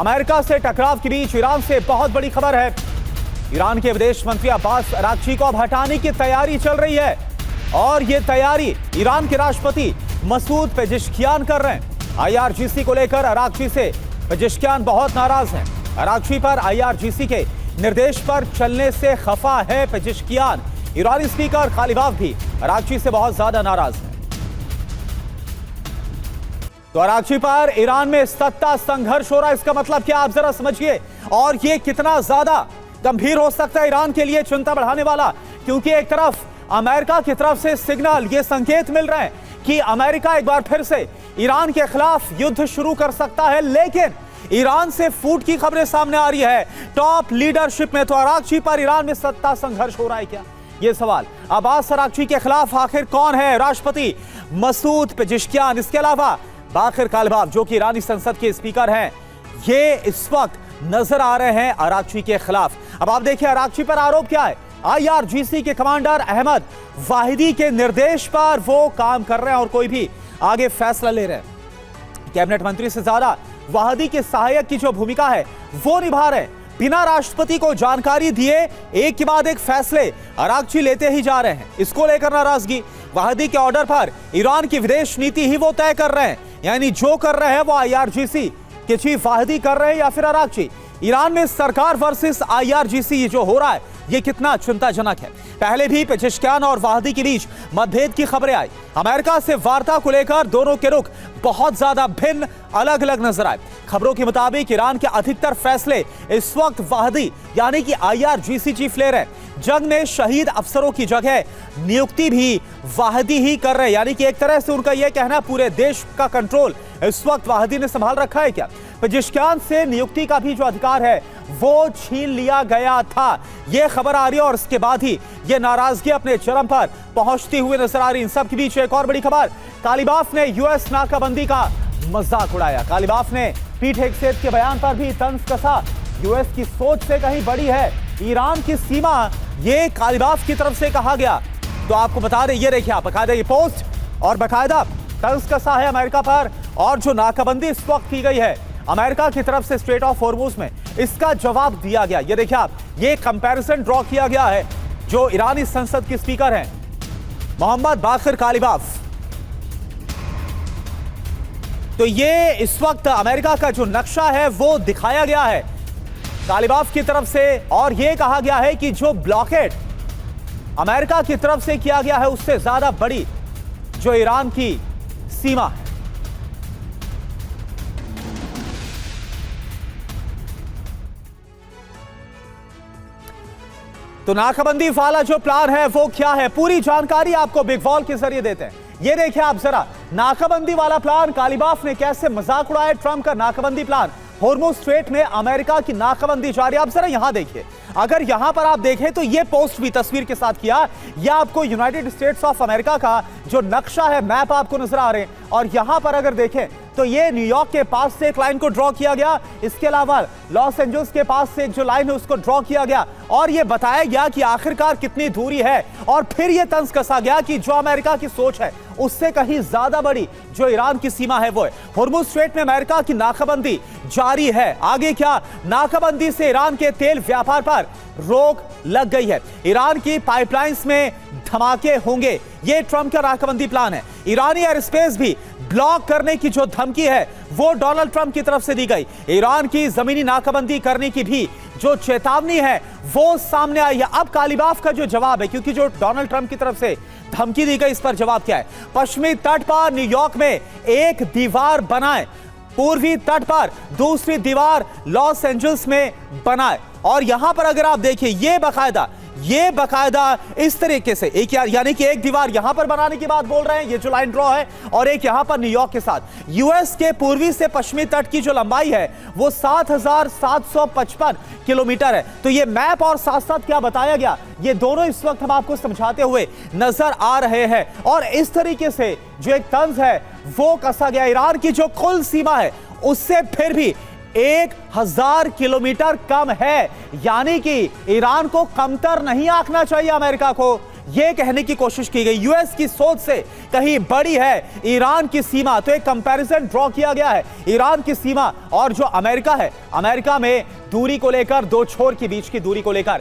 America से टकराव के बीच ईरान से बहुत बड़ी खबर है। ईरान के विदेश मंत्री अब्बास अरागची को अब हटाने की तैयारी चल रही है और यह तैयारी ईरान के राष्ट्रपति मसूद पेजेश्कियान कर रहे हैं। आईआरजीसी को लेकर अरागची से पेजेश्कियान बहुत नाराज हैं। अरागची पर आईआरजीसी के निर्देश पर चलने से खफा है पेजेश्कियान। ईरानी स्पीकर कालिबाफ भी अरागची से बहुत ज्यादा नाराज है। तो अरागची पर ईरान में सत्ता संघर्ष हो रहा है, इसका मतलब क्या आप जरा समझिए। और यह कितना ज्यादा गंभीर हो सकता है ईरान के लिए, चिंता बढ़ाने वाला, क्योंकि एक तरफ अमेरिका की तरफ से सिग्नल, ये संकेत मिल रहे हैं कि अमेरिका एक बार फिर से ईरान के खिलाफ युद्ध शुरू कर सकता है, लेकिन ईरान से फूट की खबरें सामने आ रही है टॉप लीडरशिप में। तो अरागची पर ईरान में सत्ता संघर्ष हो रहा है क्या, ये सवाल। अब्बास अरागची के खिलाफ आखिर कौन है? राष्ट्रपति मसूद पेजेश्कियान, इसके अलावा बाखर कालिबाफ जो कि ईरानी संसद के स्पीकर हैं, ये इस वक्त नजर आ रहे हैं अरागची के खिलाफ। अब आप देखिए अरागची पर आरोप क्या है। आईआरजीसी के कमांडर अहमद वाहिदी के निर्देश पर वो काम कर रहे हैं और कोई भी आगे फैसला ले रहे हैं। कैबिनेट मंत्री से ज्यादा वाहिदी के सहायक की जो भूमिका है वो निभा रहे हैं। बिना राष्ट्रपति को जानकारी दिए एक के बाद एक फैसले अरागची लेते ही जा रहे हैं। इसको लेकर नाराजगी, वाहिदी के ऑर्डर पर ईरान की विदेश नीति ही वो तय कर रहे हैं, यानी जो कर रहे हैं वो आईआरजीसी के चीफ वाहिदी कर रहे हैं या फिर अरागची। ईरान में सरकार वर्सेस आईआरजीसी जो हो रहा है ये कितना चिंताजनक है। पहले भी पेजेश्कियान और वाहिदी के बीच मतभेद की खबरें आई। अमेरिका से वार्ता को लेकर दोनों के रुख बहुत ज्यादा भिन्न, अलग अलग नजर आए। खबरों के मुताबिक ईरान के अधिकतर फैसले इस वक्त वाहिदी यानी कि आईआरजीसी चीफ ले रहे हैं। जंग में शहीद अफसरों की जगह नियुक्ति भी वाहिदी ही कर रहे हैं, यानी कि एक तरह से उनका यह कहना पूरे देश का कंट्रोल इस वक्त वाहिदी ने संभाल रखा है क्या। पेजेश्कियान से नियुक्ति का भी जो अधिकार है वो छीन लिया गया था, यह खबर आ रही है और इसके बाद ही यह नाराजगी अपने चरम पर पहुंचती हुई नजर आ रही। इन सब के बीच एक और बड़ी खबर, कालिबाफ ने यूएस नाकाबंदी का मजाक उड़ाया। कालिबाफ ने पीट हेगसेथ के बयान पर भी तंज कसा। यूएस की सोच से कहीं बड़ी है ईरान की सीमा, ये कालिबाफ की तरफ से कहा गया। तो आपको बता दें, ये देखिए आप बकायदा ये पोस्ट और बकायदा तंज कसा है अमेरिका पर। और जो नाकाबंदी इस वक्त की गई है अमेरिका की तरफ से स्ट्रेट ऑफ हॉर्मुज में, इसका जवाब दिया गया। ये देखिए आप, ये कंपैरिजन ड्रॉ किया गया है जो ईरानी संसद के स्पीकर हैं मोहम्मद बाखर कालिबाफ। तो ये इस वक्त अमेरिका का जो नक्शा है वो दिखाया गया है कालिबाफ की तरफ से और यह कहा गया है कि जो ब्लॉकेड अमेरिका की तरफ से किया गया है उससे ज्यादा बड़ी जो ईरान की सीमा है। तो नाकाबंदी वाला जो प्लान है वो क्या है, पूरी जानकारी आपको बिग वॉल के जरिए देते हैं। ये देखिए आप जरा, नाकाबंदी वाला प्लान कालिबाफ ने कैसे मजाक उड़ाया। ट्रंप का नाकाबंदी प्लान, हॉर्मुज स्ट्रेट में अमेरिका की नाकाबंदी जारी। आप जरा यहां देखिए, अगर यहां पर आप देखें तो ये पोस्ट भी तस्वीर के साथ किया। यह आपको यूनाइटेड स्टेट्स ऑफ अमेरिका का जो नक्शा है, मैप आपको नजर आ रहे हैं। और यहां पर अगर देखें तो ये न्यूयॉर्क के पास से एक लाइन को ड्रॉ किया गया, इसके अलावा लॉस एंजल्स के पास से एक जो लाइन है उसको ड्रॉ किया गया और ये बताया गया कि आखिरकार कितनी दूरी है। और फिर यह तंज कसा गया कि जो अमेरिका की सोच है उससे कहीं ज्यादा बड़ी जो ईरान की सीमा है वो है। हॉर्मुज स्ट्रेट में अमेरिका की नाकाबंदी जारी है। आगे क्या, नाकाबंदी से ईरान के तेल व्यापार पर रोक लग गई है। ईरान की पाइपलाइंस में धमाके होंगे, यह ट्रंप का नाकाबंदी प्लान है। ईरानी एयर स्पेस भी ब्लॉक करने की जो धमकी है वो डोनाल्ड ट्रंप की तरफ से दी गई। ईरान की जमीनी नाकाबंदी करने की भी जो चेतावनी है वो सामने आई है। अब कालिबाफ का जो जवाब है, क्योंकि जो डोनाल्ड ट्रंप की तरफ से धमकी दी गई, इस पर जवाब क्या है। पश्चिमी तट पर न्यूयॉर्क में एक दीवार बनाए, पूर्वी तट पर दूसरी दीवार लॉस एंजल्स में बनाए। और यहां पर अगर आप देखिए ये बकायदा इस तरीके से एक यानी कि एक दीवार यहां पर बनाने की बात बोल रहे हैं, ये जो लाइन ड्रॉ है, और एक यहां पर न्यूयॉर्क के साथ। यूएस के पूर्वी से पश्चिमी तट की जो लंबाई है वो 7,755 किलोमीटर है। तो ये मैप और साथ साथ क्या बताया गया, ये दोनों इस वक्त हम आपको समझाते हुए नजर आ रहे हैं। और इस तरीके से जो एक तंज है वो कसा गया। ईरान की जो कुल सीमा है उससे फिर भी 1000 किलोमीटर कम है, यानी कि ईरान को कमतर नहीं आंकना चाहिए अमेरिका को। यह कहने की कोशिश की गई यूएस की सोच से कहीं बड़ी है ईरान की सीमा। तो एक कंपैरिजन ड्रॉ किया गया है ईरान की सीमा और जो अमेरिका है, अमेरिका में दूरी को लेकर, दो छोर के बीच की दूरी को लेकर।